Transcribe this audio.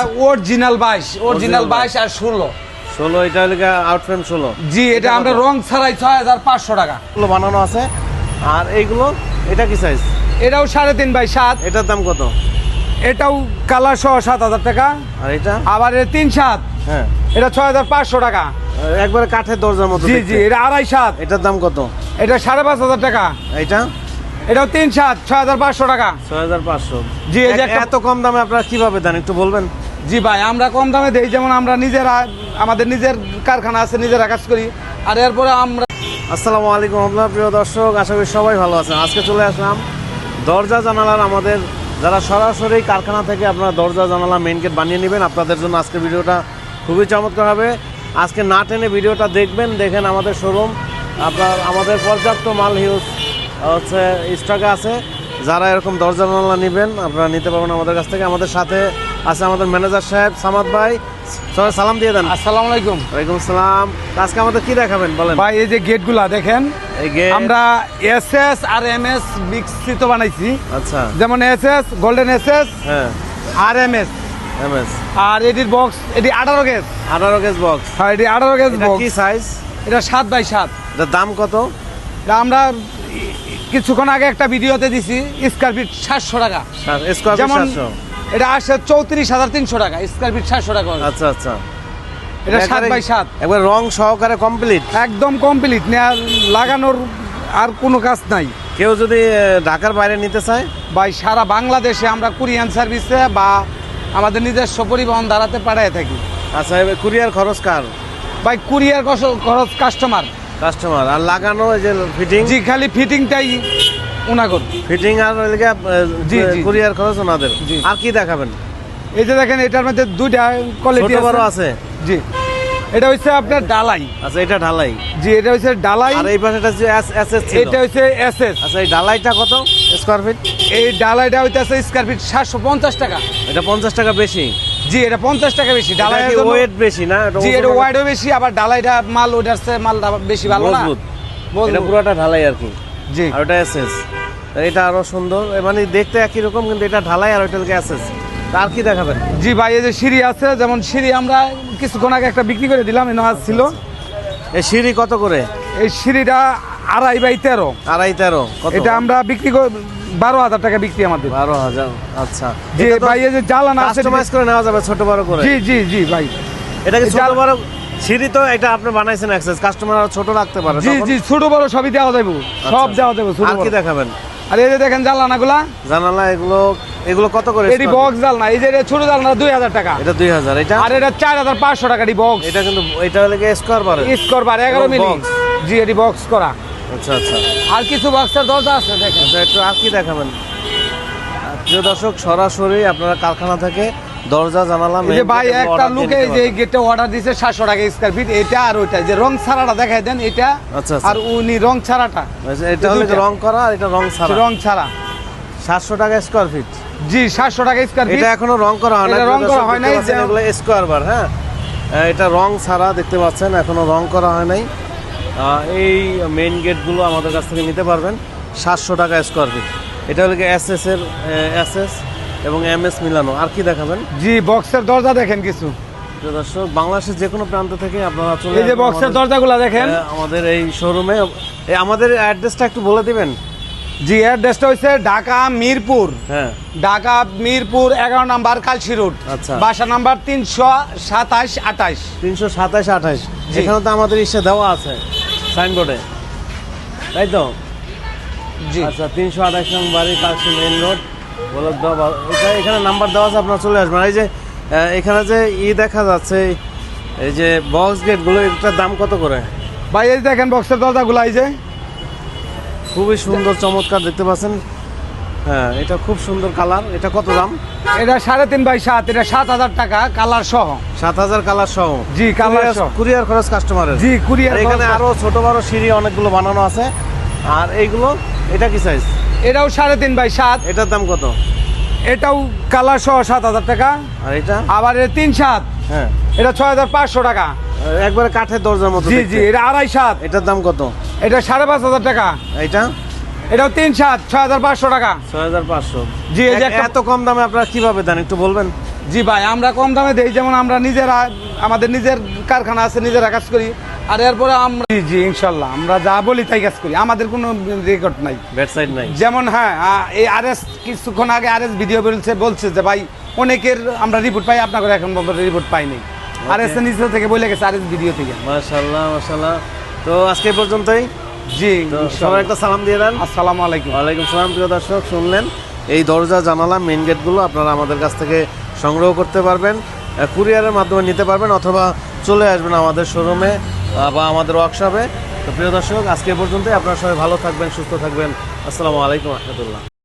Original 22 original 22 আর 16 16 এটা হলো out frame 16। জি এটা আমরা রং ছাড়াই 6500 টাকা এগুলো বানানো আছে। আর এইগুলো এটা কি সাইজ? এটাও 3.5 বাই 7। এটার দাম কত? এটাও কালার সহ 7000 টাকা। আর এটা আবার এটা 3.7। হ্যাঁ এটা 6500 টাকা। একবারে কাঠের দরজার মতো জি দেখতে। জি এটা 2.5। এটার দাম কত? এটা 5500 টাকা। এটা এটাও 3.7 6500 টাকা। 6500। জি এই যে এত কম দামে আপনারা কিভাবে দেন একটু বলবেন? জি ভাই আমরা কম দামে দেই, যেমন আমরা নিজেরা আমাদের নিজের কারখানা আছে, নিজেরা কাজ করি। আর এরপরে আমরা আসসালামু আলাইকুম আপনার প্রিয় দর্শক, আশা করি সবাই ভালো আছেন। আজকে চলে আসলাম দরজা জানালার আমাদের যারা সরাসরি কারখানা থেকে আপনারা দরজা জানালা মেইন গেট বানিয়ে নেবেন, আপনাদের জন্য আজকে ভিডিওটা খুবই চমৎকার হবে। আজকে না টেনে ভিডিওটা দেখবেন, দেখেন আমাদের শোরুম আমাদের পর্যাপ্ত মাল হিউজ হচ্ছে স্টকে আছে। যারা এরকম দরজা জানালা নেবেন আপনারা নিতে পারবেন আমাদের কাছ থেকে। আমাদের সাথে আছে আমাদের ম্যানেজার সাহেব সামাদ ভাই। সবাই সালাম দিয়ে দেন। আসসালামু আলাইকুম। ওয়ালাইকুম সালাম। আজকে আমাদের কি দেখাবেন বলেন? ভাই এই যে গেটগুলা দেখেন, এই গেট আমরা এসএস আর এমএস মিক্সিত বানাইছি। আচ্ছা যেমন এসএস গোল্ডেন এসএস হ্যাঁ আর এমএস। এমএস আর এটির বক্স এটি 18 গেজ। 18 gauge box. হ্যাঁ এটি 18 গেজ এটা বক্স। কি সাইজ? এটা 7 বাই 7। এটার দাম কত? এটা আমরা কিছুক্ষণ আগে একটা ভিডিওতে দিছি স্কয়ার ফিট 700 টাকা। স্কয়ার ফিট যেমন 700। এটা আসে 34300 টাকা স্কয়ার ফিট 700 টাকা। আচ্ছা আচ্ছা। এটা 7 বাই 7 একবার রং সহকারে কমপ্লিট, একদম কমপ্লিট, লাগানোর আর কোনো কাজ নাই। কেউ যদি ঢাকার বাইরে নিতে চায় ভাই সারা বাংলাদেশে আমরা কুরিয়ান সার্ভিসে বা আমাদের নিজস্ব পরিবহন দ্বারাতে পাঠায় থাকি। আচ্ছা এবার কুরিয়ার খরচ কার? ভাই কুরিয়ার খরচ কাস্টমার। আর লাগানো এই যে ফিটিং? জি খালি ফিটিংটাই উনাগর। ফিটিং আর জি, জি। কুরিয়ার খরচ ওনাদের। জি। আর কি দেখাবেন? এই যে দেখেন এটার মধ্যে দুইটা কোয়ালিটি ছোট বড় আছে। জি এটা হচ্ছে আপনার ডালাই। আচ্ছা এটা ঢালাই। জি এটা হচ্ছে ডালাই। আর এই পাশেটা যে এসএস ছিল। এটা হচ্ছে এসএস। আচ্ছা এই ঢালাইটা কত স্কয়ার ফিট? এই ডালাইটা হইতাছে স্কয়ার ফিট 750 টাকা। এটা 50 টাকা বেশি। জি এটা 50 টাকা বেশি। ডালাইয়ের জন্য ওয়েট বেশি না? জি এটা ওয়েটও বেশি, আবার ডালাইটা মাল ওটার চেয়ে মালটা বেশি ভালো না। মজবুত। এটা পুরোটা ঢালাই আর কি। জি আর ওটা এসএস। এটা আরো সুন্দর, মানে দেখতে একই রকম কিন্তু এটা ঢালাই আর ওইটা এসএস। আর কি দেখাবেন? জি ভাই এই যে সিঁড়ি আছে, যেমন সিঁড়ি আমরা কিছুক্ষণ আগে একটা বিক্রি করে দিলাম, এনে আজ ছিল। এই সিঁড়ি কত করে? এই সিঁড়িটা 2.5 বাই 13। 2.5 13 কত? এটা আমরা বিক্রি করে 12,000 টাকা বিক্রি আমাদের। 12,000। আচ্ছা জি ভাই এই যে জ্বালানা আছে, কাস্টমাইজ করে নেওয়া যাবে ছোট বড় করে? জি জি জি ভাই এটা কি ছোট বড় সিঁড়ি? তো এটা আপনি বানাইছেন এক্সেস, কাস্টমার আর ছোট রাখতে পারে। জি জি ছোট বড় সবই দেওয়া যাবে, সব দেওয়া যাবে ছোট আর কি বড়। দেখাবেন? আর এই যে দেখেন জানলাগুলা, জানালা এগুলো কত করে? এটি বক্স জানলা। এই যে ছোট জানলা 2000 টাকা। এটা 2000। এটা আর এটা 4500 টাকা। এটি বক্স। এটা কিন্তু এটা হলো কি স্কয়ার বার? স্কোর বার 11 মিলি। box। জি এটি বক্স করা। আচ্ছা আচ্ছা। আর কিছু বক্সের দরজা আছে দেখেন। আচ্ছা একটু আর কি দেখাবেন? প্রিয় দর্শক সরাসরি আপনারা কারখানা থেকে দরজা জানালা এই যে ভাই একটা লোকে যে গেটে অর্ডার দিয়েছে 700 টাকা স্কয়ার ফিট। এটা আর ওইটা যে রং ছাড়াটা দেখাই দেন, এটা আচ্ছা, আচ্ছা। আর উনি রং ছাড়াটা। এটা হলো রং করা আর এটা রং ছাড়া। রং ছাড়া 700 টাকা স্কয়ার ফিট। জি 700 টাকা স্কয়ার ফিট। এটা এখনো রং করা হয় না। এটা রং করা হয় নাই, এগুলো স্কয়ার বার। হ্যাঁ এটা রং ছাড়া দেখতে পাচ্ছেন, এখনো রং করা হয় নাই। এই মেইন গেটগুলো আমাদের কাছ থেকে নিতে পারবেন 700 টাকা স্কয়ার ফিট। এটা হলো এসএস এর এসএস এবং এমএস মিলানো। আর কি দেখাবেন? জি বক্সের দরজা দেখেন কিছু। প্রিয় দর্শক বাংলাদেশের যে কোনো প্রান্ত থেকে আপনারা চলে এই যে আসবেন বক্সের দরজাগুলো দেখেন আমাদের এই শোরুমে। আমাদের অ্যাড্রেসটা একটু বলে দিবেন? জি অ্যাড্রেসটা হচ্ছে ঢাকা মিরপুর। হ্যাঁ ঢাকা মিরপুর 11 নাম্বার কালসি রোড। আচ্ছা। বাসা নাম্বার 327 28। 327 28। জি। এখানে তো আমাদের ইসে দেওয়া আছে সাইনবোর্ডে, তাই তো? জি আচ্ছা 328 নং বাড়ি কালসি মেইন রোড বলদ। এখানে নাম্বার দেওয়া আছে, আপনারা চলে আসবেন। এই যে এখানে যে দেখা যাচ্ছে এই যে বক্স গেটগুলো, এটার দাম কত করে? ভাই এই দেখেন বক্সের দরজাগুলো, এই যে খুবই সুন্দর চমৎকার দেখতে পাচ্ছেন। হ্যাঁ এটা খুব সুন্দর কালার। এটা কত দাম? এটা 3.5 বাই 7। এটা 7000 টাকা কালার সহ। 7000 কালার সহ? জি কালার সহ। কুরিয়ার খরচ কাস্টমারের? জি কুরিয়ার। এখানে আরো ছোট বড় সিঁড়ি অনেকগুলো বানানো আছে। আর এইগুলো এটা কি সাইজ? এটাও 3.5 বাই 7। এটার দাম কত? এটাও কালার সহ 7000 টাকা। আর এটা? আবার এটা 3.7। হ্যাঁ এটা 6500 টাকা। একবারে কাঠের দরজার মতো জি দেখতে। জি এটা 2.5। এটার দাম কত? এটা 5500 টাকা। এটা? এটাও 3.7 6500 টাকা। 6500। জি এই যে একটা এত কম দামে আপনারা কিভাবে দেন একটু বলবেন? জি ভাই, আমরা কম দামে দেই, যেমন আমরা নিজেরা আমাদের নিজের কারখানা আছে, নিজেরা কাজ করি। আর এরপরে আমরা জি ইনশাল্লাহ আমরা যা বলি তাই কাজ করি, আমাদের কোনো রেকর্ড নাই, ওয়েবসাইট নাই। যেমন হ্যাঁ এই আরএস কিছুক্ষণ আগে আরএস ভিডিও বলছে যে ভাই অনেকের আমরা রিপোর্ট পাই, আপনার এখন পর্যন্ত রিপোর্ট পাইনি। আরএস নিজ থেকে বলে গেছে, আরএস ভিডিও থেকে। মাশাআল্লাহ মাশাআল্লাহ। তো আজকে এই পর্যন্তই। জি তো সবাই একটা সালাম দিয়ে দেন। আসসালামু আলাইকুম। ওয়ালাইকুম সালাম। প্রিয় দর্শক, শুনলেন এই দরজা জানালা মেইন গেটগুলো আপনারা আমাদের কাছ থেকে সংগ্রহ করতে পারবেন, কুরিয়ারের মাধ্যমে নিতে পারবেন, অথবা চলে আসবেন আমাদের শোরুমে বা আমাদের ওয়ার্কশপে। তো প্রিয় দর্শক, আজকে এ পর্যন্তই। আপনারা সবাই ভালো থাকবেন, সুস্থ থাকবেন। আসসালামু আলাইকুম রহমতুল্লাহ।